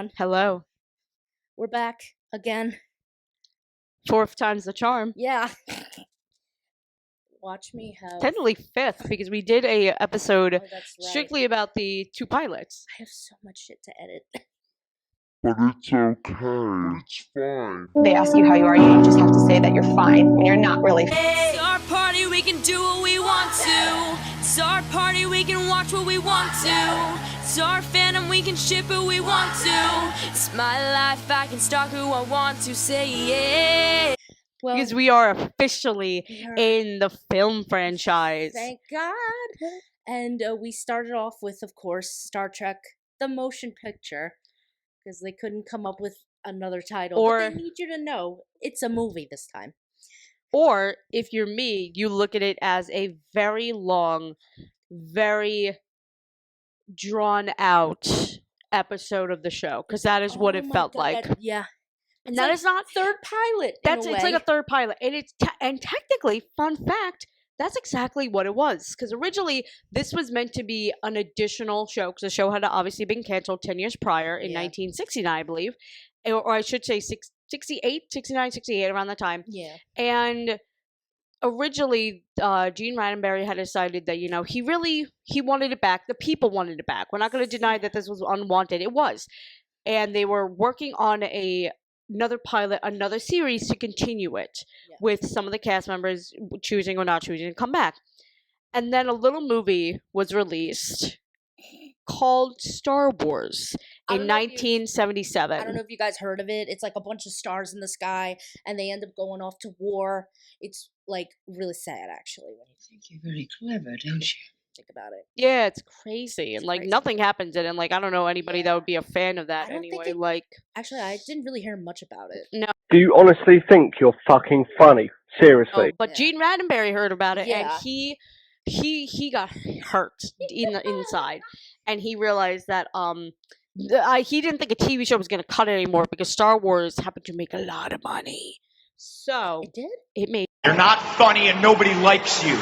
everyone. Hello. We're back again. Fourth time's the charm. Yeah. Watch me have... Technically fifth, because we did a episode that's right. strictly about the two pilots. I have so much shit to edit. But it's okay. It's fine. They ask you how you are, you just have to say that you're fine when you're not really. It's our party, we can do what we want to. It's our party, we can watch what we want to. It's our fandom, we can ship who we want to. It's my life, I can stalk who I want to. Say yeah. Well, Because we are officially in the film franchise. Thank God. And we started off with, of course, Star Trek, the motion picture. Because they couldn't come up with another title. But they need you to know, it's a movie this time. Or, if you're me, you look at it as a very long, very drawn-out episode of the show. Because that is what it felt like. Yeah. And that is not... third pilot, It's like a third pilot. And it's and technically, fun fact, that's exactly what it was. Because originally, this was meant to be an additional show. Because the show had obviously been canceled 10 years prior in 1969, I believe. Or I should say 68, 69, 68, around that time. Yeah. And originally, Gene Roddenberry had decided that, he wanted it back. The people wanted it back. We're not going to deny that this was unwanted. It was. And they were working on another pilot, another series to continue it with some of the cast members choosing or not choosing to come back. And then a little movie was released called Star Wars in 1977. I don't know if you guys heard of it. It's like a bunch of stars in the sky and they end up going off to war. It's like really sad, actually. When you think you're very clever, don't you? Think about it. Yeah, it's crazy. And nothing happens in it. And I don't know anybody that would be a fan of that anyway. Actually, I didn't really hear much about it. No. Do you honestly think you're fucking funny? Seriously. Oh, but Gene Roddenberry heard about it and he got hurt in the inside. And he realized that he didn't think a TV show was going to cut it anymore because Star Wars happened to make a lot of money. So it did? It made... You're not funny and nobody likes you.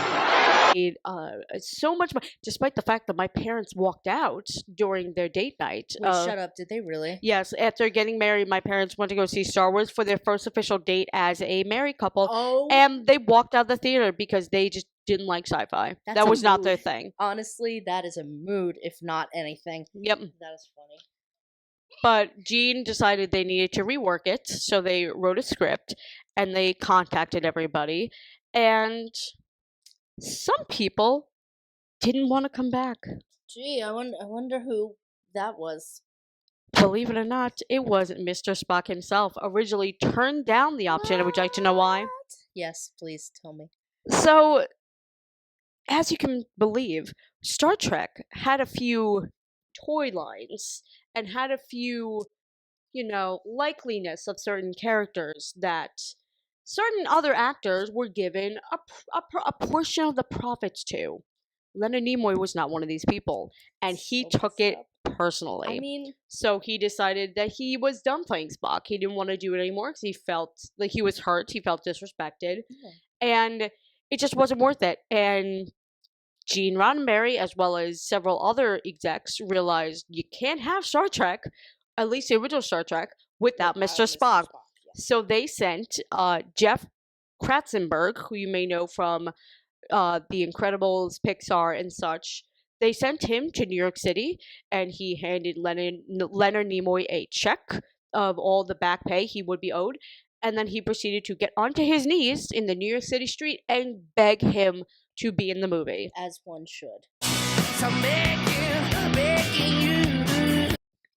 So much money, despite the fact that my parents walked out during their date night. Wait, shut up. Did they really? Yes. After getting married, my parents went to go see Star Wars for their first official date as a married couple. Oh. And they walked out of the theater because they just didn't like sci-fi. That was not their thing. Honestly, that is a mood, if not anything. Yep. That is funny. But Gene decided they needed to rework it, so they wrote a script, and they contacted everybody, and some people didn't want to come back. Gee, I wonder who that was. Believe it or not, it was Mr. Spock himself. Originally turned down the option. Would you like to know why? Yes, please tell me. So, as you can believe, Star Trek had a few toy lines and had a few, likeliness of certain characters that certain other actors were given a portion of the profits to. Leonard Nimoy was not one of these people, and he took it personally. So he decided that he was done playing Spock. He didn't want to do it anymore because he felt like he was hurt. He felt disrespected, and it just wasn't worth it. And Gene Roddenberry, as well as several other execs, realized you can't have Star Trek, at least the original Star Trek, without Mr. Spock. So they sent Jeff Katzenberg, who you may know from The Incredibles, Pixar, and such. They sent him to New York City, and he handed Leonard Nimoy a check of all the back pay he would be owed. And then he proceeded to get onto his knees in the New York City street and beg him to be in the movie. As one should. So begging you.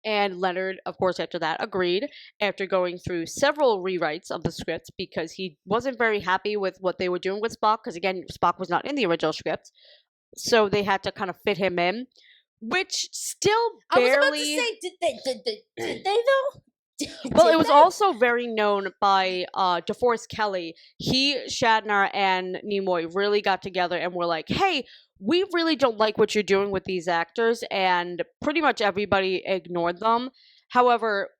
And Leonard, of course, after that, agreed after going through several rewrites of the script because he wasn't very happy with what they were doing with Spock because, again, Spock was not in the original script. So they had to kind of fit him in, which still barely... I was about to say, did they though? Well, it was also very known by DeForest Kelley. He, Shatner, and Nimoy really got together and were like, hey, we really don't like what you're doing with these actors, and pretty much everybody ignored them. However,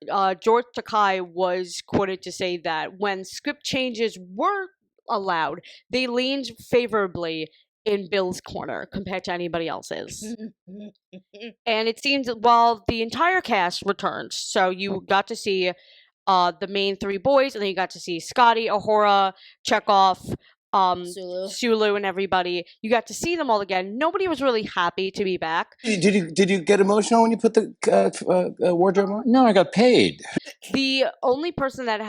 George Takei was quoted to say that when script changes were allowed, they leaned favorably in Bill's corner compared to anybody else's. And it seems that while the entire cast returned, so you got to see the main three boys, and then you got to see Scotty, Ahura, Chekhov, Sulu, and everybody. You got to see them all again. Nobody was really happy to be back. Did you get emotional when you put the wardrobe on? No, I got paid. The only person that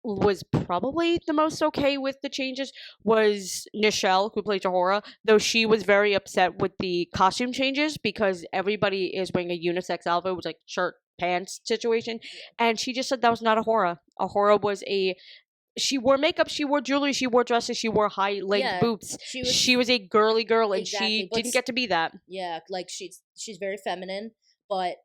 was probably the most okay with the changes was Nichelle, who played Ahura, though she was very upset with the costume changes because everybody is wearing a unisex outfit, which like shirt, pants situation, and she just said that was not Ahura. Ahura was she wore makeup, she wore jewelry, she wore dresses, she wore high-legged boots. She was a girly girl, and she didn't get to be that. Yeah, like she's very feminine, but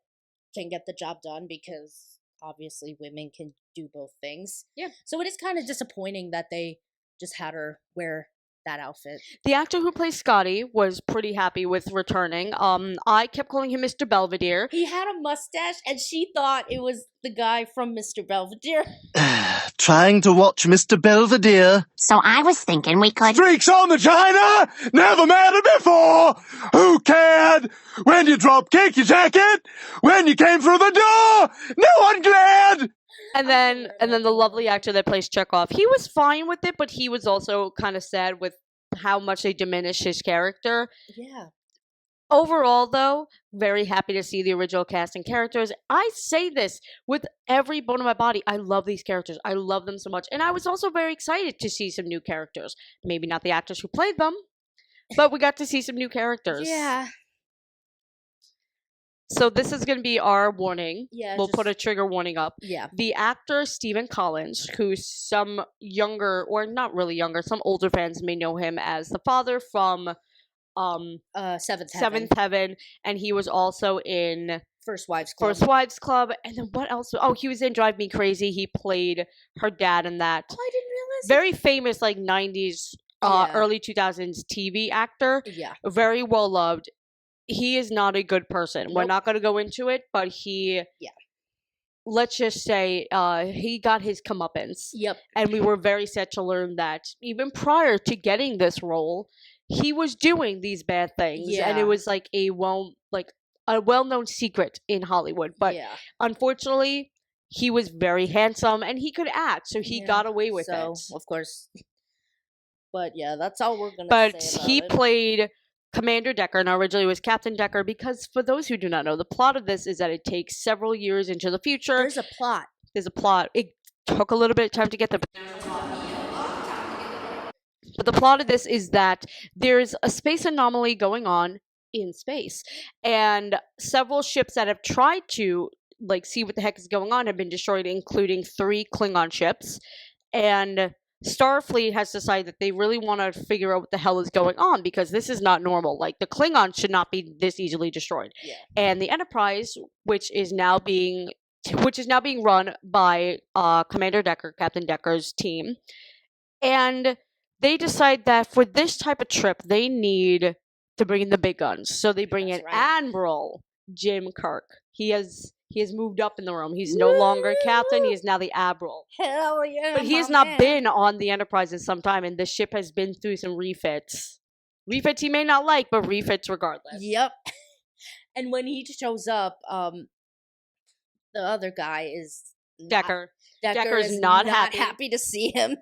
can get the job done because obviously women can do both things. Yeah. So it is kind of disappointing that they just had her wear that outfit. The actor who plays Scotty was pretty happy with returning. I kept calling him Mr. Belvedere. He had a mustache, and she thought it was the guy from Mr. Belvedere. Trying to watch Mr. Belvedere. So I was thinking we could... Streaks on the china! Never mattered before! Who cared? When you drop kick your jacket? When you came through the door? No one glared! And then the lovely actor that plays Chekhov, he was fine with it, but he was also kind of sad with how much they diminished his character. Yeah. Overall, though, very happy to see the original cast and characters. I say this with every bone of my body. I love these characters. I love them so much. And I was also very excited to see some new characters. Maybe not the actors who played them, but we got to see some new characters. Yeah. So this is going to be our warning. Yeah, we'll put a trigger warning up. Yeah. The actor Stephen Collins, who some younger, or not really younger, some older fans may know him as the father from Seventh Heaven, and he was also in First Wives Club. And then what else? Oh, he was in Drive Me Crazy. He played her dad in that. Oh, I didn't realize. Very famous, like 90s, early 2000s TV actor. Yeah. Very well loved. He is not a good person. Nope. We're not going to go into it, but let's just say he got his comeuppance. Yep. And we were very sad to learn that even prior to getting this role, he was doing these bad things. Yeah. And it was like a well-known secret in Hollywood. But unfortunately, he was very handsome and he could act, so he got away with it. Of course. But yeah, that's all we're going to say about he played Commander Decker, and originally was Captain Decker, because for those who do not know, the plot of this is that it takes several years into the future. There's a plot. It took a little bit of time to get there. But the plot of this is that there's a space anomaly going on in space, and several ships that have tried to see what the heck is going on have been destroyed, including 3 Klingon ships. And Starfleet has decided that they really want to figure out what the hell is going on, because this is not normal. Like, the Klingons should not be this easily destroyed. Yeah. And the Enterprise, which is now being run by Commander Decker, Captain Decker's team, and they decide that for this type of trip, they need to bring in the big guns. So they bring in Admiral Jim Kirk. He has moved up in the room. He's no longer captain. He is now the admiral. Hell yeah! But he has not been on the Enterprise in some time, and the ship has been through some refits. Refits he may not like, but refits regardless. Yep. And when he shows up, the other guy is Decker. Decker is not happy to see him.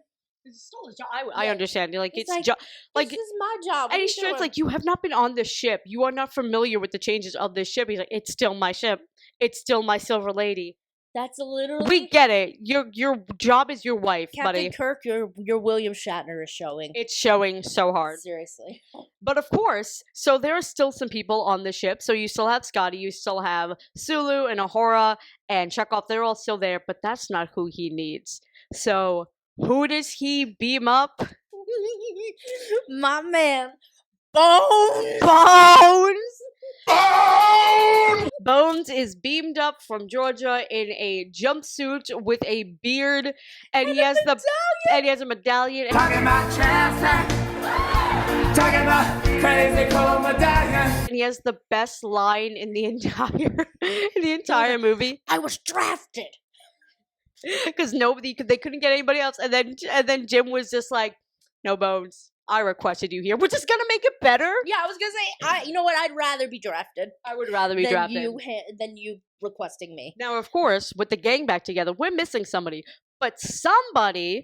I understand. Like, it's this is my job. And he's like, you have not been on this ship. You are not familiar with the changes of this ship. He's like, it's still my ship. It's still my Silver Lady. That's literally. We get it. Your job is your wife, Captain buddy. Kirk, your William Shatner is showing. It's showing so hard. Seriously. But of course, so there are still some people on the ship. So you still have Scotty, you still have Sulu and Ahura and Chekhov. They're all still there, but that's not who he needs. So who does he beam up? My man, Bones. Bones is beamed up from Georgia in a jumpsuit with a beard, and he has a medallion. Talking about chest, talking about crazy cool medallion. And he has the best line in the entire movie. I was drafted. Because they couldn't get anybody else, and then Jim was just like, no, Bones, I requested you here, which is gonna make it better. Yeah, I was gonna say, you know what? I'd rather be drafted. I would rather be drafted than you requesting me. Now, of course, with the gang back together, we're missing somebody, but somebody,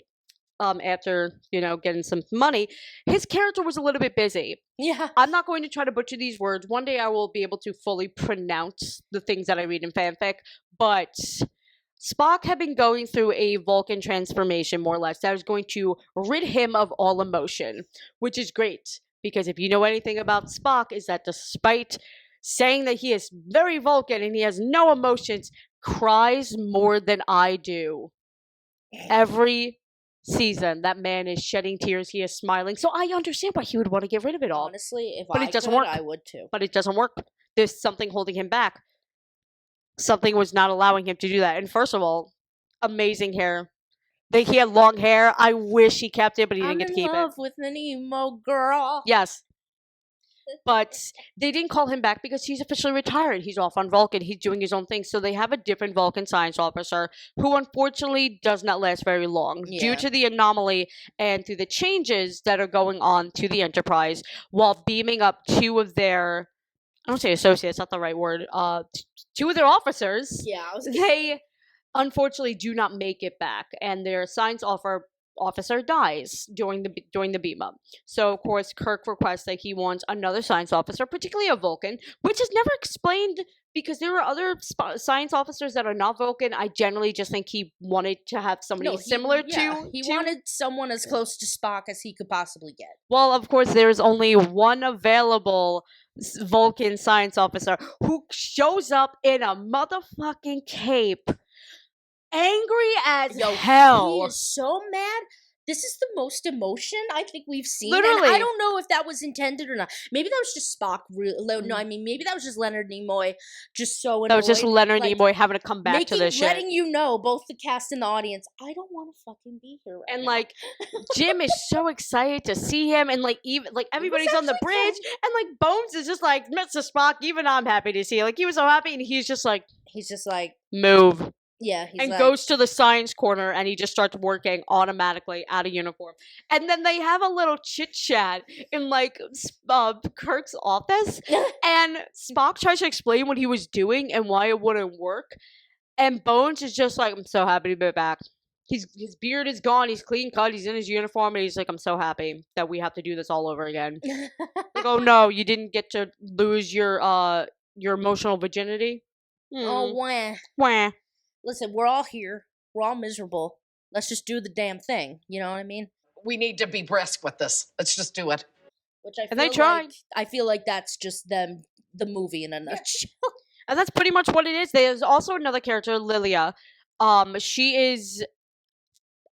after getting some money, his character was a little bit busy. Yeah, I'm not going to try to butcher these words. One day I will be able to fully pronounce the things that I read in fanfic, but Spock had been going through a Vulcan transformation, more or less, that was going to rid him of all emotion, which is great, because if you know anything about Spock, is that despite saying that he is very Vulcan and he has no emotions, cries more than I do. Every season, that man is shedding tears, he is smiling, so I understand why he would want to get rid of it all. Honestly, if but I it doesn't could, work. I would too. But it doesn't work. There's something holding him back. Something was not allowing him to do that. And first of all, amazing hair. He had long hair. I wish he kept it, but he didn't get to keep it. I'm in love with an emo girl. Yes. But they didn't call him back because he's officially retired. He's off on Vulcan. He's doing his own thing. So they have a different Vulcan science officer who unfortunately does not last very long due to the anomaly and through the changes that are going on to the Enterprise while beaming up two of their, I don't say associates, not the right word, two of their officers. Yeah. They unfortunately do not make it back, and their science officer dies during the beam up. So of course Kirk requests that he wants another science officer, particularly a Vulcan, which is never explained because there are other science officers that are not Vulcan. I generally just think he wanted to have somebody similar to. He wanted someone as close to Spock as he could possibly get. Well, of course, there's only one available Vulcan science officer who shows up in a motherfucking cape. Angry as hell. He is so mad. This is the most emotion I think we've seen. Literally. And I don't know if that was intended or not. Maybe that was just Spock. No, I mean, maybe that was just Leonard Nimoy just so annoyed. That was just Leonard Nimoy having to come back to this shit. Letting you know, both the cast and the audience, I don't want to fucking be here right now. And Jim is so excited to see him, and even everybody's on the bridge, and Bones is just like, Mr. Spock, even I'm happy to see you. He was so happy, and he's just like, move. Yeah, and goes to the science corner, and he just starts working automatically out of uniform. And then they have a little chit chat in Kirk's office, and Spock tries to explain what he was doing and why it wouldn't work. And Bones is just like, I'm so happy to be back. His beard is gone. He's clean cut. He's in his uniform, and he's like, I'm so happy that we have to do this all over again. Oh no, you didn't get to lose your emotional virginity. Oh wah. Wah. Listen, we're all here. We're all miserable. Let's just do the damn thing. You know what I mean? We need to be brisk with this. Let's just do it. Which I feel and they tried. I feel like that's just the movie in a nutshell. And that's pretty much what it is. There's also another character, Lilia. She is,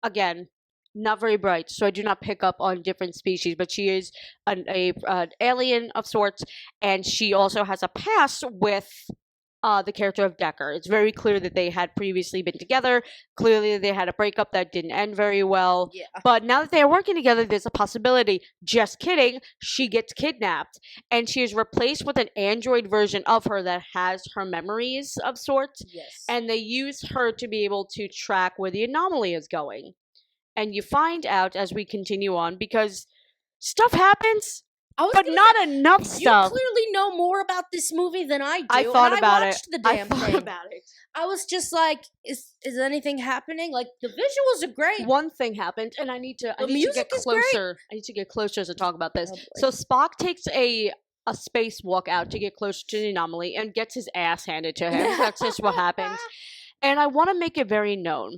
again, not very bright, so I do not pick up on different species, but she is an alien of sorts, and she also has a past with the character of Decker. It's very clear that they had previously been together. Clearly, they had a breakup that didn't end very well. Yeah. But now that they are working together, there's a possibility. Just kidding. She gets kidnapped, and she is replaced with an android version of her that has her memories of sorts. Yes. And they use her to be able to track where the anomaly is going. And you find out as we continue on, because stuff happens. But not enough stuff. You clearly know more about this movie than I do. I thought about it. I watched the damn thing. I thought about it. I was just like, is anything happening? The visuals are great. One thing happened, and I need to get closer. I need to get closer to talk about this. So Spock takes a spacewalk out to get closer to the anomaly and gets his ass handed to him. That's just what happens. And I want to make it very known.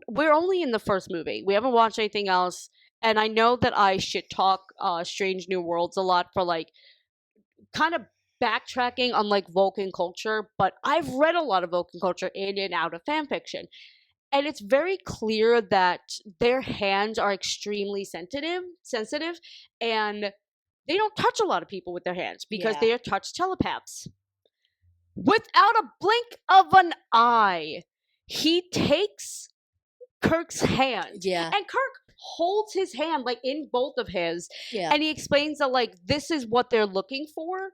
We're only in the first movie. We haven't watched anything else. And I know that I shit talk Strange New Worlds a lot for kind of backtracking on Vulcan culture, but I've read a lot of Vulcan culture in and out of fanfiction. And it's very clear that their hands are extremely sensitive, and they don't touch a lot of people with their hands because they are touch telepaths. Without a blink of an eye, he takes Kirk's hand. Yeah. And Kirk holds his hand in both of his. Yeah. And he explains that this is what they're looking for.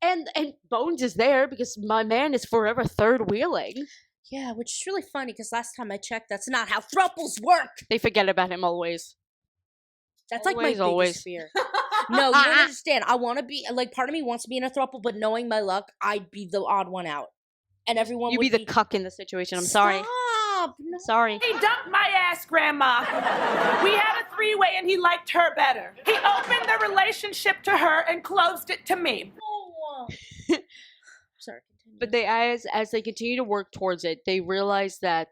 And Bones is there because my man is forever third wheeling. Yeah, which is really funny because last time I checked, that's not how thruples work. They forget about him always. That's like my biggest fear. No, you don't understand. I want to be like, part of me wants to be in a throuple, but knowing my luck, I'd be the odd one out, and everyone You'd would be the cuck in the situation. I'm sorry. Stop! No. Sorry. He dumped my ass, Grandma. We had a three-way and he liked her better. He opened the relationship to her and closed it to me. Oh. Sorry. Continue. But they, as they continue to work towards it, they realize that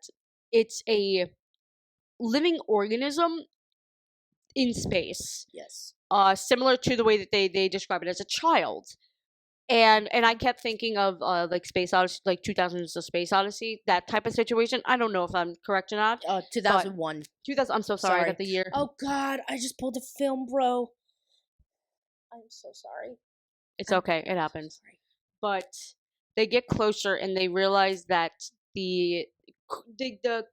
it's a living organism in space. Yes. Similar to the way that they describe it as a child. And I kept thinking of like Space Odyssey, like 2000's A Space Odyssey, that type of situation. I don't know if I'm correct or not. 2001. 2000. I'm so sorry. I got the year. Oh God, I just pulled a film, bro. I'm so sorry. It's okay. It happens. But they get closer and they realize that the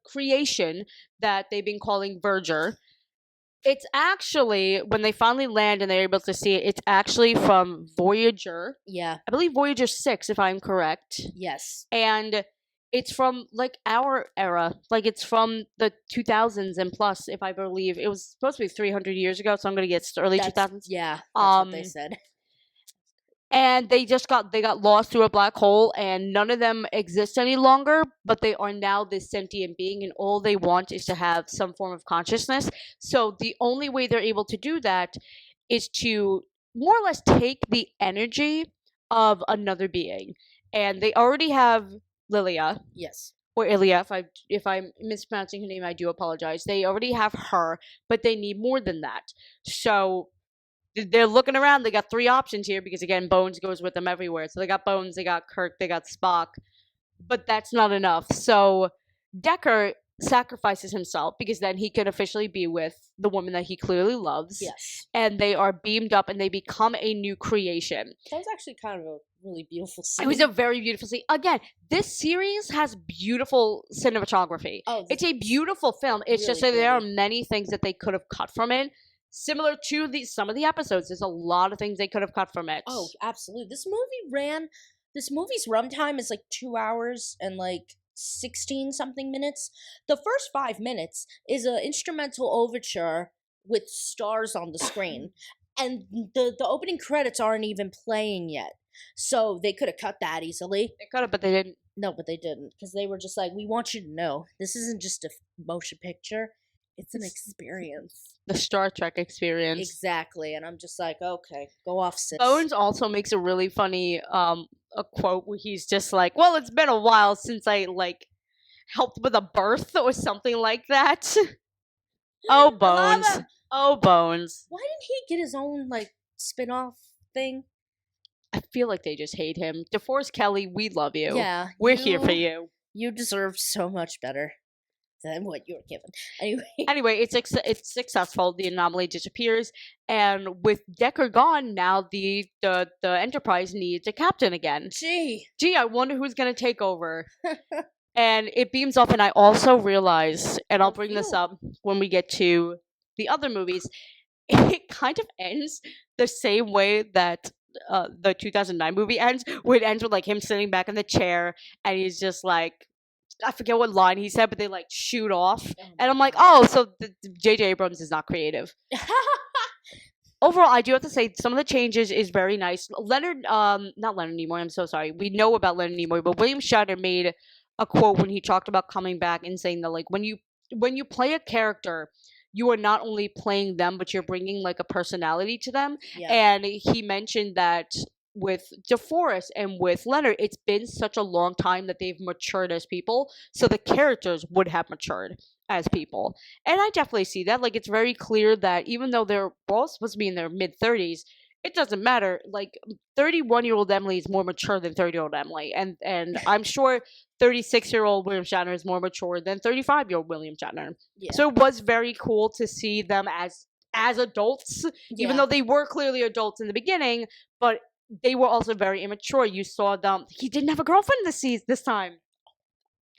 creation that they've been calling Verger, it's actually, when they finally land and they're able to see it, it's actually from Voyager. Yeah. I believe Voyager 6, if I'm correct. Yes. And it's from, like, our era. Like, it's from the 2000s and plus, if I believe. It was supposed to be 300 years ago, so I'm going to guess early 2000s. Yeah, that's what they said. And they got lost through a black hole, and none of them exist any longer, but they are now this sentient being, and all they want is to have some form of consciousness. So the only way they're able to do that is to more or less take the energy of another being. And they already have Lilia. Yes. Or Ilya, if I'm mispronouncing her name, I do apologize. They already have her, but they need more than that. So they're looking around. They got three options here because, again, Bones goes with them everywhere. So they got Bones, they got Kirk, they got Spock. But that's not enough. So Decker sacrifices himself because then he can officially be with the woman that he clearly loves. Yes. And they are beamed up and they become a new creation. That was actually kind of a really beautiful scene. It was a very beautiful scene. Again, this series has beautiful cinematography. Oh, it's a beautiful film. It's really just that there are many things that they could have cut from it. Similar to some of the episodes, there's a lot of things they could have cut from it. Oh, absolutely. This movie's runtime is like 2 hours and like 16 something minutes. The first 5 minutes is an instrumental overture with stars on the screen. And the opening credits aren't even playing yet. So they could have cut that easily. They could have, but they didn't. No, but they didn't. Because they were just like, we want you to know, this isn't just a motion picture. It's an experience. The Star Trek experience. Exactly. And I'm just like, okay, go off, sis. Bones also makes a really funny a quote where he's just like, well, it's been a while since I, like, helped with a birth or something like that. Oh, Bones. Oh, Bones. Why didn't he get his own, like, spin-off thing? I feel like they just hate him. DeForest Kelly, we love you. Yeah. We're here for you. You deserve so much better than what you were given. Anyway, it's successful. The anomaly disappears, and with Decker gone, now the Enterprise needs a captain again. Gee, I wonder who's gonna take over. And it beams up, and I also realize, and I'll bring this up when we get to the other movies, it kind of ends the same way that the 2009 movie ends, where it ends with like him sitting back in the chair, and he's just like, I forget what line he said, but they like shoot off. And I'm like, oh, so J.J. Abrams is not creative. Overall, I do have to say some of the changes is very nice. not Leonard Nimoy, I'm so sorry. We know about Leonard Nimoy, but William Shatner made a quote when he talked about coming back and saying that, like, when you play a character, you are not only playing them, but you're bringing like a personality to them. Yeah. And he mentioned that with DeForest and with Leonard, it's been such a long time that they've matured as people, so the characters would have matured as people. And I definitely see that. Like, it's very clear that even though they're all supposed to be in their mid-30s, it doesn't matter. Like, 31-year-old Emily is more mature than 30-year-old Emily. And I'm sure 36-year-old William Shatner is more mature than 35-year-old William Shatner. Yeah. So it was very cool to see them as adults, even though they were clearly adults in the beginning, but they were also very immature. You saw them. He didn't have a girlfriend this time.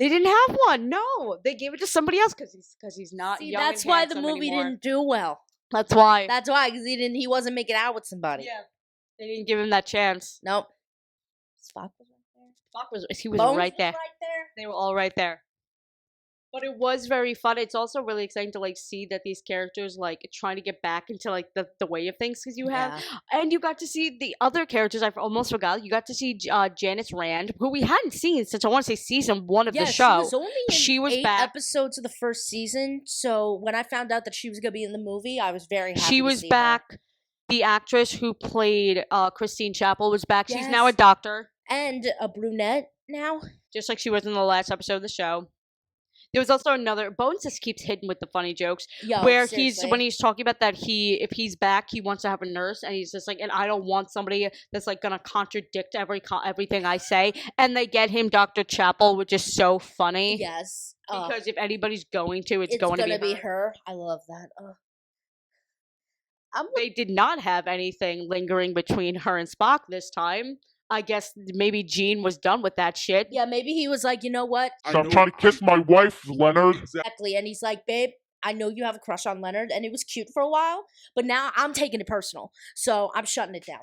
They didn't have one. No, they gave it to somebody else because he's not young. That's and why the handsome movie anymore. didn't do well. That's why. That's why, because he wasn't making out with somebody. Yeah, they didn't give him that chance. Nope. Spock was right there. He was Bones right there. was right there. They were all right there. But it was very fun. It's also really exciting to like see that these characters like trying to get back into like the way of things because you have, and you got to see the other characters. I almost forgot. You got to see Janice Rand, who we hadn't seen since I want to say season 1 of the show. She was only in 8 back. episodes of the first season. So when I found out that she was gonna be in the movie, I was very happy. She was back. Her. The actress who played Christine Chapel was back. She's now a doctor and a brunette now, just like she was in the last episode of the show. There was also another. Bones just keeps hitting with the funny jokes. Where seriously. when he's talking about that if he's back, he wants to have a nurse, and he's just like, and I don't want somebody that's like gonna contradict everything I say. And they get him Dr. Chapel, which is so funny. Yes, because if anybody's going to, it's going to be her. I love that. They did not have anything lingering between her and Spock this time. I guess maybe Gene was done with that shit. Yeah, maybe he was like, you know what? Stop trying to kiss my wife, Leonard. Exactly, and he's like, babe, I know you have a crush on Leonard, and it was cute for a while, but now I'm taking it personal, so I'm shutting it down.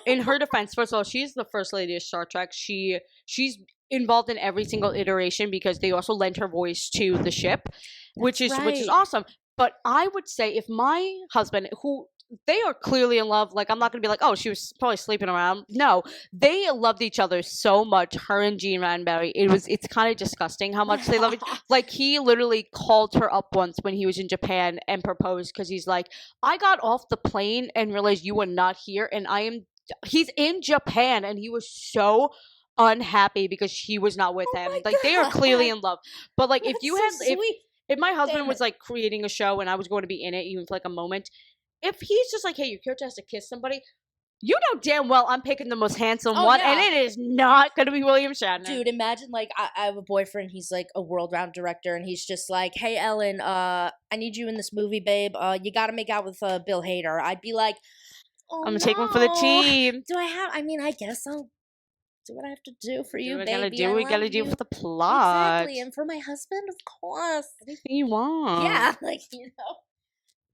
In her defense, first of all, she's the first lady of Star Trek. She's involved in every single iteration because they also lent her voice to the ship, which is awesome. But I would say if my husband, who they are clearly in love, like I'm not gonna be like, oh, she was probably sleeping around. No, they loved each other so much. Her and Gene Roddenberry, it's kind of disgusting how much they love each other. Like he literally called her up once when he was in Japan and proposed because he's like, I got off the plane and realized you were not here, and he's in Japan, and he was so unhappy because she was not with him. Like they are clearly in love. But like if my husband was like creating a show and I was going to be in it even for like a moment, if he's just like, hey, your character has to kiss somebody, you know damn well I'm picking the most handsome one, and it is not going to be William Shatner. Dude, imagine like I have a boyfriend, he's like a world-round director, and he's just like, hey, Ellen, I need you in this movie, babe. You got to make out with Bill Hader. I'd be like, oh, I'm going to take one for the team. I guess I'll do what I have to do for you, baby. We gotta do for the plot. Exactly, and for my husband, of course. Anything you want. Yeah, like,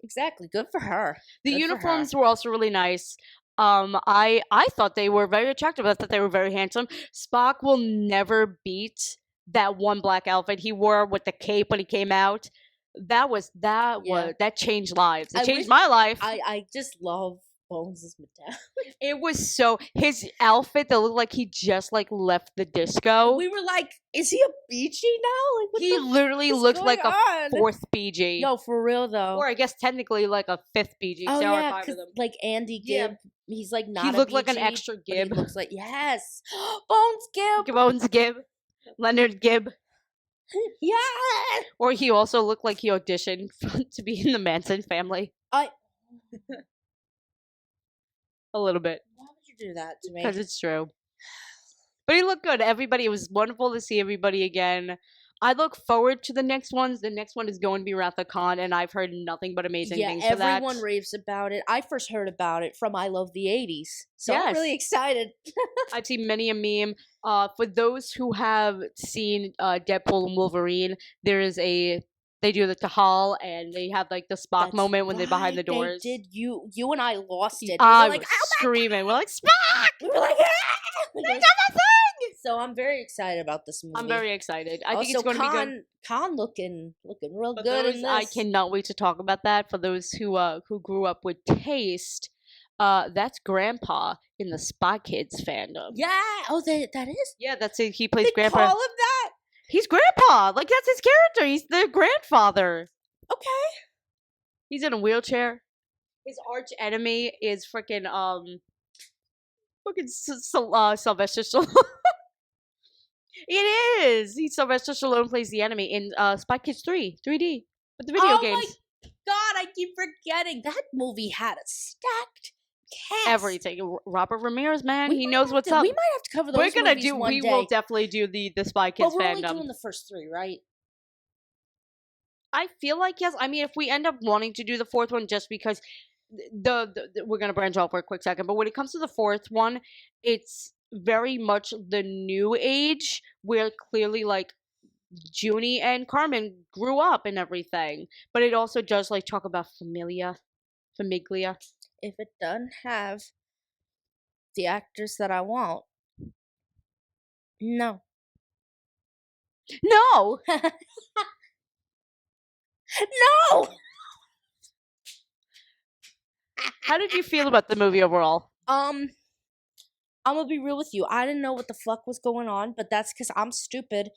exactly. Good for her. The uniforms were also really nice. I thought they were very attractive. I thought they were very handsome. Spock will never beat that one black outfit he wore with the cape when he came out. That changed lives. It changed my life. I just love Bones' medallion. It was his outfit that looked like he just like left the disco. We were like, is he a BG now? Like, he literally looked like a 4th BG. No, for real though. Or I guess technically like a 5th BG. Oh yeah, because like Andy Gibb, he's like not. He looked like an extra Gibb. He looks like Bones Gibb. Bones Gibb, Leonard Gibb. Yeah. Or he also looked like he auditioned to be in the Manson family. A little bit. Why would you do that to me? Because it's true. But he looked good. Everybody, it was wonderful to see everybody again. I look forward to the next ones. The next one is going to be Wrath of Khan, and I've heard nothing but amazing things for that. Yeah, everyone raves about it. I first heard about it from I Love the 80s. So I'm really excited. I've seen many a meme. For those who have seen Deadpool and Wolverine, they do the Tahal, and they have like the Spock moment when they're behind the doors. They did. You and I lost it. I was screaming. We're like, Spock! We were like, they done the thing! So I'm very excited about this movie. I'm very excited. I think it's going to be good. Khan looking real but good in this. I cannot wait to talk about that. For those who grew up with taste, that's Grandpa in the Spy Kids fandom. Yeah. Oh, that is. Yeah, that's it. He plays Grandpa. Call him that. He's Grandpa. Like that's his character. He's the grandfather. Okay. He's in a wheelchair. His arch enemy is freaking Sylvester Stallone. It is. Sylvester Stallone plays the enemy in Spy Kids 3, 3D, with the video games. Oh my god, I keep forgetting that movie had a stacked cast. Everything. Robert Ramirez, man, he knows what's up. We might have to cover those movies one day. We will definitely do the Spy Kids fandom. But we're only doing the first 3, right? I feel like yes. I mean, if we end up wanting to do the 4th one, just because we're gonna branch off for a quick second, but when it comes to the 4th one, it's very much the new age where clearly like Junie and Carmen grew up and everything, but it also does like talk about famiglia. If it doesn't have the actors that I want, no. No. No. How did you feel about the movie overall? I'm gonna be real with you. I didn't know what the fuck was going on, but that's because I'm stupid.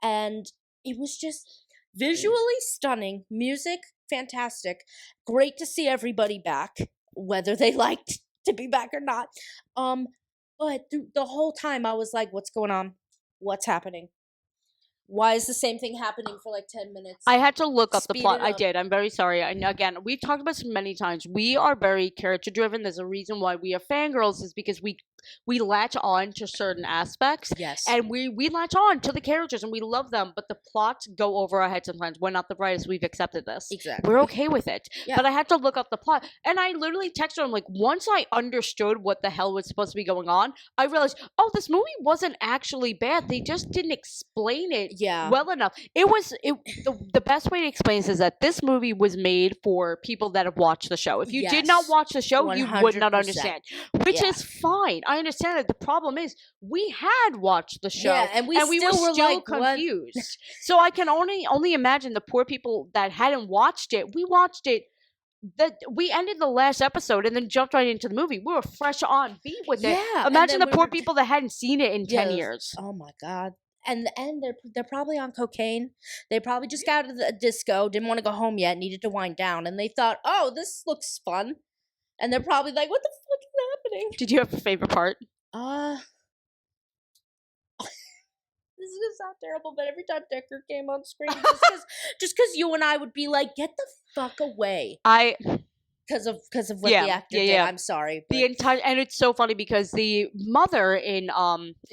And it was just visually stunning. Music, fantastic. Great to see everybody back, whether they liked to be back or not. But the whole time I was like, what's going on? What's happening? Why is the same thing happening for like 10 minutes? I had to look up the Speed plot. it I up. did. I'm very sorry. And again, we've talked about this many times. We are very character driven. There's a reason why we are fangirls is because we latch on to certain aspects. Yes. And we latch on to the characters and we love them, but the plots go over our heads sometimes. We're not the brightest. We've accepted this. Exactly. We're okay with it. Yeah. But I had to look up the plot. And I literally texted him, like, once I understood what the hell was supposed to be going on, I realized, oh, this movie wasn't actually bad. They just didn't explain it well enough. The best way to explain this is that this movie was made for people that have watched the show. If you did not watch the show, 100%. You would not understand, which is fine. I understand it. The problem is we had watched the show, and we were still still confused. So I can only imagine the poor people that hadn't watched it. We watched it. We ended the last episode and then jumped right into the movie. We were fresh on beat with it. Imagine the poor people that hadn't seen it in 10 years. Oh my god. And they're probably on cocaine. They probably just got out of the disco, didn't want to go home yet, needed to wind down, and they thought, "Oh, this looks fun." And they're probably like, "What the fuck is happening?" Did you have a favorite part? This is gonna sound terrible, but every time Decker came on screen, just because you and I would be like, "Get the fuck away." Because of what the actor did. I'm sorry. But... The entire and it's so funny because the mother in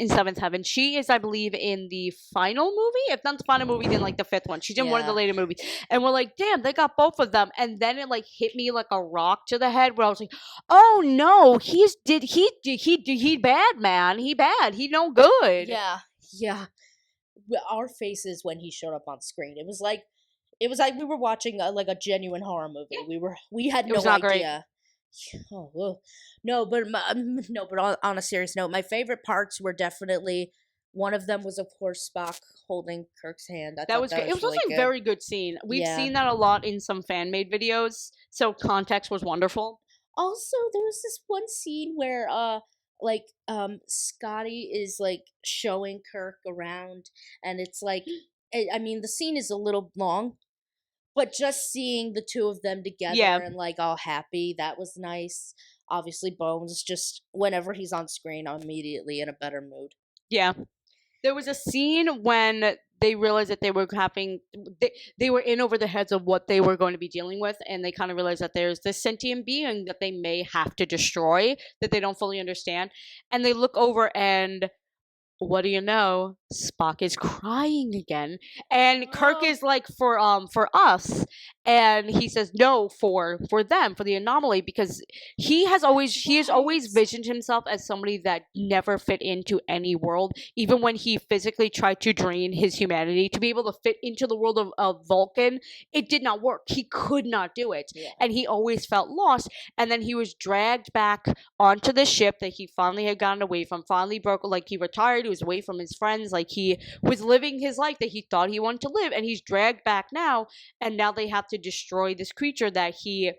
Seventh Heaven, she is, I believe, in the final movie. If not the final movie, then like the fifth one. She's in one of the later movies. And we're like, damn, they got both of them. And then it like hit me like a rock to the head where I was like, oh no, he bad, man. He bad. He no good. Yeah. Our faces when he showed up on screen. It was like we were watching like a genuine horror movie. We had no idea. Oh, no, but on a serious note, my favorite parts were definitely one of them was of course Spock holding Kirk's hand. That was good. It was also a very good scene. We've seen that a lot in some fan made videos, so context was wonderful. Also, there was this one scene where Scotty is like showing Kirk around, and it's like, I mean, the scene is a little long, but just seeing the two of them together and like all happy, that was nice. Obviously, Bones, just whenever he's on screen, I'm immediately in a better mood. Yeah. There was a scene when they realized that they were they were in over the heads of what they were going to be dealing with, and they kind of realized that there's this sentient being that they may have to destroy that they don't fully understand. And they look over and what do you know? Spock is crying again. And Kirk is like, for us. And he says no for them, for the anomaly, because he has always visioned himself as somebody that never fit into any world. Even when he physically tried to drain his humanity to be able to fit into the world of Vulcan, it did not work. He could not do it. Yeah. And he always felt lost. And then he was dragged back onto the ship that he finally had gotten away from, finally broke, like he retired, he was away from his friends, like he was living his life that he thought he wanted to live, and he's dragged back now, and now they have to destroy this creature that he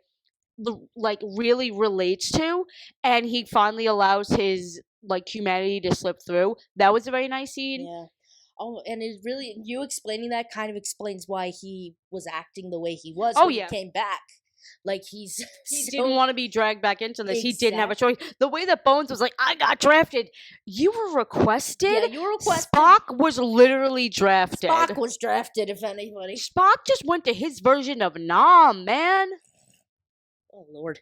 like really relates to, and he finally allows his like humanity to slip through. That was a very nice scene. Yeah. Oh, and it really, you explaining that kind of explains why he was acting the way he was when he came back. Like he didn't want to be dragged back into this. Exactly. He didn't have a choice. The way that Bones was like, I got drafted. You were requested? Yeah, you were requested. Spock was literally drafted. Spock was drafted, if anybody. Spock just went to his version of Nam, man. Oh, Lord.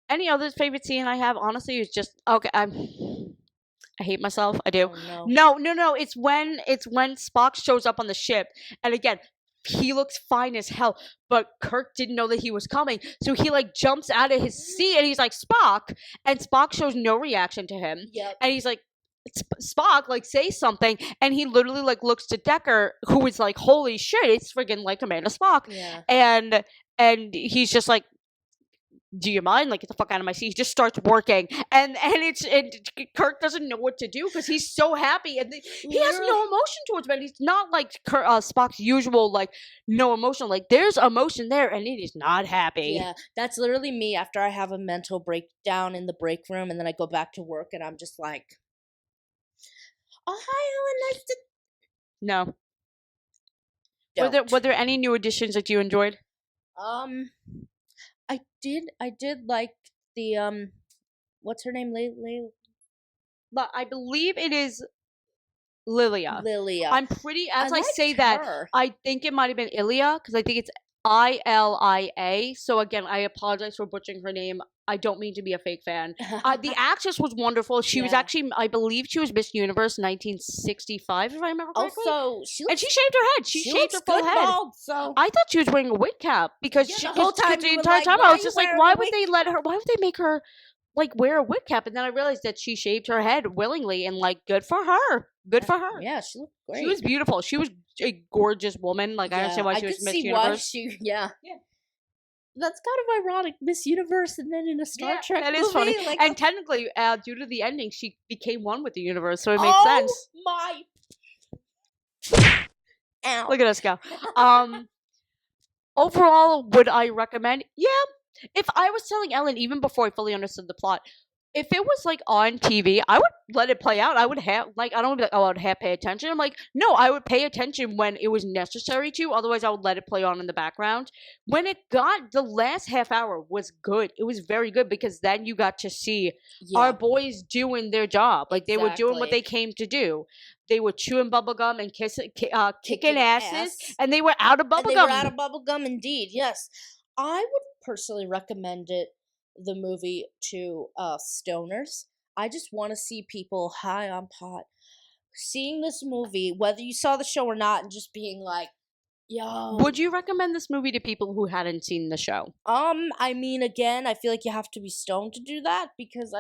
Any other favorite scene I have, honestly, is just, okay, I hate myself. I do. Oh, no. It's when Spock shows up on the ship, and again, he looks fine as hell, but Kirk didn't know that he was coming, so he like jumps out of his seat and he's like, Spock, and Spock shows no reaction to him. Yep. And he's like, Spock, like, say something, and he literally like looks to Decker, who is like, holy shit, it's friggin' like Commander Spock. Yeah. And he's just like, do you mind? Like, get the fuck out of my seat. He just starts working, and Kirk doesn't know what to do because he's so happy, and he has no emotion towards Ben. He's not like Spock's usual, like, no emotion. Like, there's emotion there, and it is not happy. Yeah, that's literally me after I have a mental breakdown in the break room, and then I go back to work, and I'm just like, oh, hi, Ellen, nice to... No. Don't. Were there any new additions that you enjoyed? I did like the what's her name? But I believe it is Lilia. Lilia. I'm pretty, as I say that, I think it might have been Ilia, because I think it's Ilia. So again, I apologize for butchering her name. I don't mean to be a fake fan. The actress was wonderful. She was actually, I believe she was Miss Universe 1965, if I remember correctly. Also, and she shaved her head. She shaved her full head. Bald, so. I thought she was wearing a wig cap because the whole time the entire time I was just like, why would they make her like wear a wig cap? And then I realized that she shaved her head willingly, and like, good for her. Good for her. Yeah, she looked great. She was beautiful. She was a gorgeous woman. Like, I understand why she was Miss Universe. Yeah. That's kind of ironic, Miss Universe, and then in a Star Trek that movie. Is funny. Like, and technically, due to the ending, she became one with the universe, so it made sense. My. Ow. Look at us go. Overall, would I recommend? Yeah. If I was telling Ellen, even before I fully understood the plot, if it was like on TV, I would let it play out. I would have I don't want to be like, oh, I would have pay attention. I'm like, no, I would pay attention when it was necessary to. Otherwise, I would let it play on in the background. When it got, the last half hour was good. It was very good because then you got to see our boys doing their job. Like, they were doing what they came to do. They were chewing bubblegum and kicking asses, and they were out of bubblegum. They were out of bubblegum, indeed. Yes, I would personally recommend the movie to stoners. I just want to see people high on pot seeing this movie, whether you saw the show or not, and just being like, yo. Would you recommend this movie to people who hadn't seen the show? I mean, again, I feel like you have to be stoned to do that, because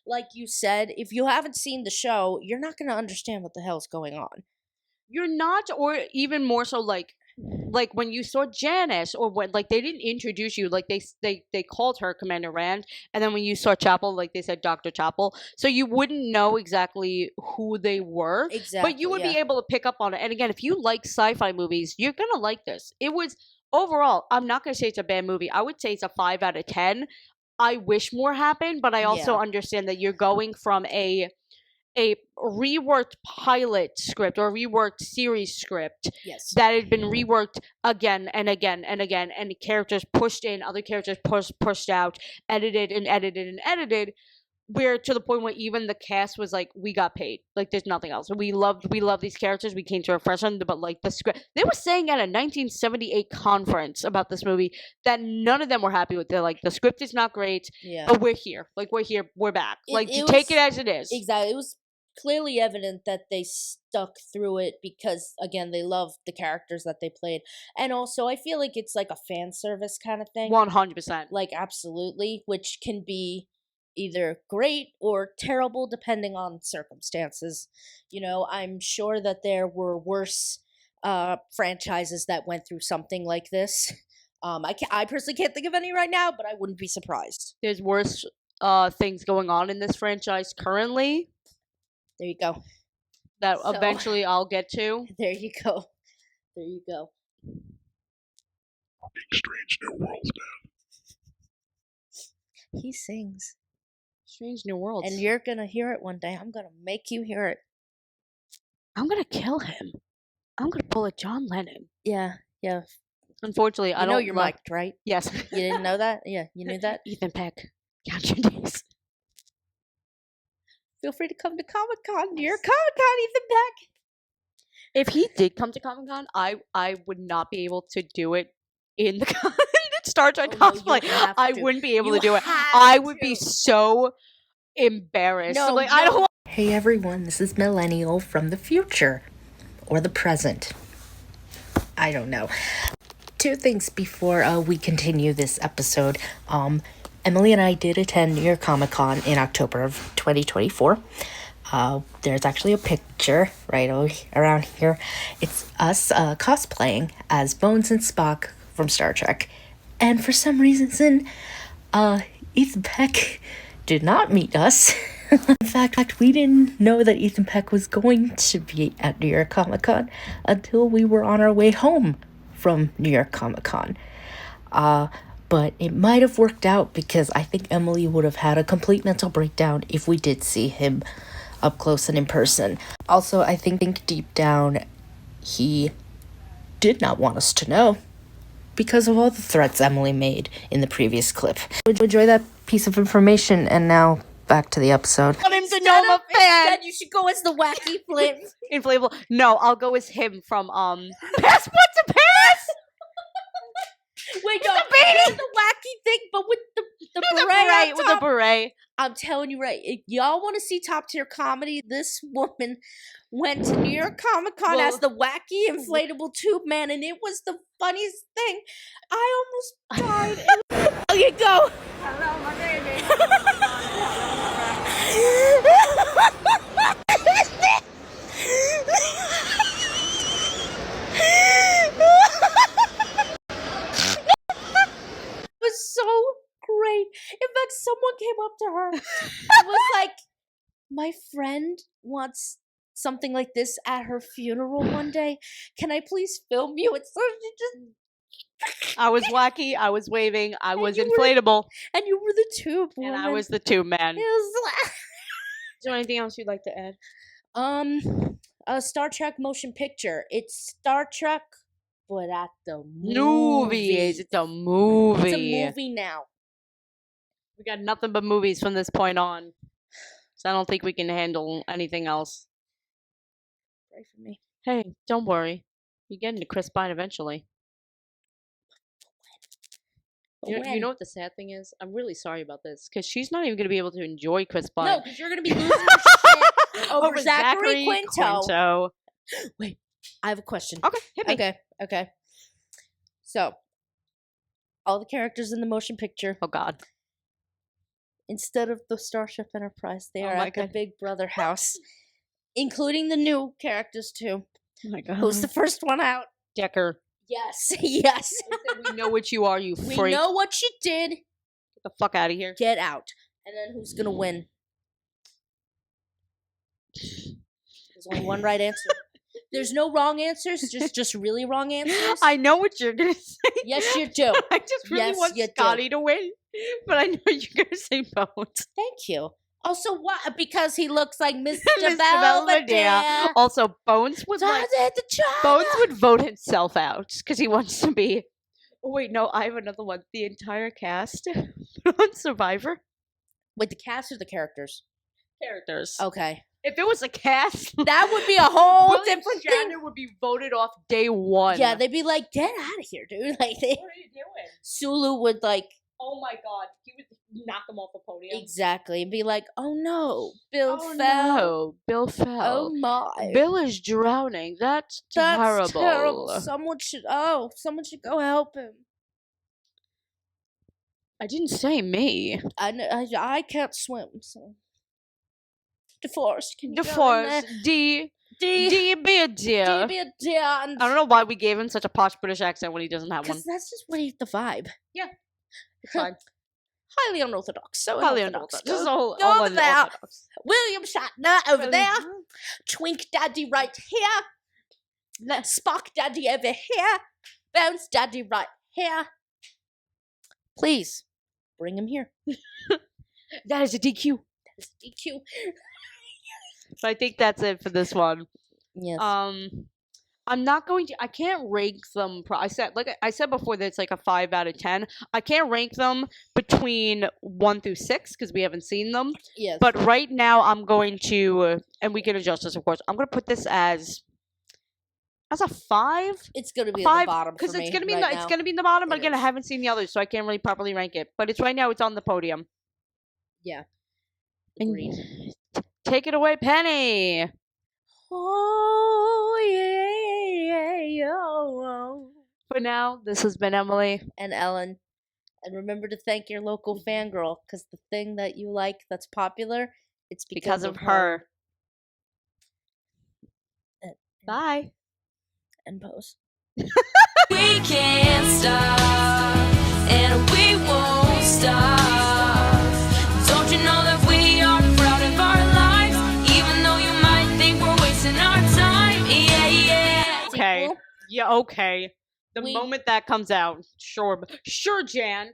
like you said, if you haven't seen the show, you're not going to understand what the hell's going on. You're not, or even more so, like when you saw Janice, or when, like, they didn't introduce you, like, they called her Commander Rand, and then when you saw Chapel, like, they said Dr. Chapel, so you wouldn't know exactly who they were, but you would be able to pick up on it. And again, if you like sci-fi movies, you're gonna like this. It was, overall, I'm not gonna say it's a bad movie. I would say it's a 5 out of 10. I wish more happened, but I also understand that you're going from a reworked pilot script or reworked series script that had been reworked again and again and again, and characters pushed in, other characters pushed out, edited and edited and edited, where to the point where even the cast was like, we got paid, like, there's nothing else. We love these characters, we came to refresh them, but like the script, they were saying at a 1978 conference about this movie that none of them were happy with. They're like, the script is not great, but we're here, we're back, take it as it is. Exactly. It was clearly evident that they stuck through it because, again, they love the characters that they played, and also I feel like it's like a fan service kind of thing. 100%. Like, absolutely, which can be either great or terrible depending on circumstances. You know, I'm sure that there were worse franchises that went through something like this. I personally can't think of any right now, but I wouldn't be surprised. There's worse things going on in this franchise currently. There you go. That eventually I'll get to. There you go. There you go. Strange New Worlds, man. He sings. Strange New Worlds. And you're gonna hear it one day. I'm gonna make you hear it. I'm gonna kill him. I'm gonna pull a John Lennon. Yeah. Unfortunately, I don't know you're mic'd, right? Yes. You didn't know that? Yeah, you knew that? Ethan Peck. Count your days. Feel free to come to Comic-Con. You're Comic-Con, Ethan Peck. If he did come to Comic-Con, I would not be able to do it in the Star Trek cosplay. I wouldn't be able to do it. I would be so embarrassed. No, like, I don't. Hey everyone, this is Millennial from the future. Or the present. I don't know. 2 things before we continue this episode. Emilee and I did attend New York Comic Con in October of 2024. There's actually a picture right around here. It's us cosplaying as Bones and Spock from Star Trek. And for some reason, Ethan Peck did not meet us. In fact, we didn't know that Ethan Peck was going to be at New York Comic Con until we were on our way home from New York Comic Con. But it might have worked out because I think Emilee would have had a complete mental breakdown if we did see him up close and in person. Also, I think deep down he did not want us to know because of all the threats Emilee made in the previous clip. Enjoy that piece of information, and now back to the episode. Want him to know I'm a fan. Instead, you should go as the wacky Inflatable. No, I'll go as him from Passport to Paris. Wait, no, the wacky thing, but with the beret. With the beret. I'm telling you, right? If y'all want to see top tier comedy, this woman went to New York Comic Con as the wacky inflatable tube man, and it was the funniest thing. I almost died. Okay, go. Hello, my baby. It was so great. In fact, someone came up to her and was like, my friend wants something like this at her funeral one day. Can I please film you? It's so just. I was wacky, I was waving, I was inflatable. And you were the tube woman. And I was the tube man. It was Is there anything else you'd like to add? A Star Trek motion picture. It's Star Trek, but at the Movies. It's a movie. It's a movie now. We got nothing but movies from this point on. So I don't think we can handle anything else. Pray for me. Hey, don't worry. You're getting to Chris Pine eventually. You know what the sad thing is? I'm really sorry about this, because she's not even going to be able to enjoy Chris Pine. No, because you're going to be losing your shit over Zachary Quinto. Wait, I have a question. Okay, hit me. Okay. So, all the characters in the motion picture. Oh, God. Instead of the Starship Enterprise, they are my at the God. Big Brother house. Including the new characters, too. Oh, my God. Who's the first one out? Decker. Yes, yes. We know what you are, you freak. We know what you did. Get the fuck out of here. Get out. And then who's gonna win? There's only one right answer. There's no wrong answers, just really wrong answers. I know what you're gonna say. Yes, you do. I just really Yes, want you do. Scotty to win, but I know you're gonna say Bones. Thank you. Also, what? Because he looks like Mr. Mr. Belvedere. Belvedere. Also, Bones would Bones would vote himself out because he wants to be. Oh wait, no, I have another one. The entire cast on Survivor. Wait, the cast or the characters? Characters. Okay. If it was a cast, that would be a whole William different thing. Shatner would be voted off day one. Yeah, they'd be like, "Get out of here, dude!" Like, What are you doing? Sulu would like. Oh my God, he would knock him off the podium. Exactly, and be like, "Oh no, Bill Oh fell. no, Bill fell. Oh my, Bill is drowning. That's terrible. Someone should go help him." I didn't say me. I can't swim, so. DeForest, can you DeForest, D, be a dear. be a dear. I don't know why we gave him such a posh British accent when he doesn't have one. Because that's just what the vibe. Yeah, it's fine. Highly unorthodox. So Highly unorthodox. unorthodox. This is all over there. unorthodox. William Shatner over there. Twink Daddy right here. Spock Daddy over here. Bones Daddy right here. Please, bring him here. That is a DQ. That is DQ. So I think that's it for this one. Yes. I'm not going to. I can't rank them. I said before that it's like a 5 out of 10. I can't rank them between 1 through 6 because we haven't seen them. Yes. But right now I'm going to, and we can adjust this of course. I'm going to put this as a 5. It's going to be 5, at the bottom because for it's me going to be right it's now. going to be in the bottom. But It again, I is. haven't seen the others, so I can't really properly rank it. But it's right now. It's on the podium. Yeah. And Agreed. take it away, Penny. Oh, yeah. Oh. For now, this has been Emilee. And Ellen. And remember to thank your local fangirl, because the thing that you like that's popular, it's because of her. Bye. And pose. We can't stop, and we won't stop. Don't you know that we are proud of our lives, even though you might think we're wasting our time? Yeah, yeah. Okay. Yeah, okay. The moment that comes out, sure, Jan.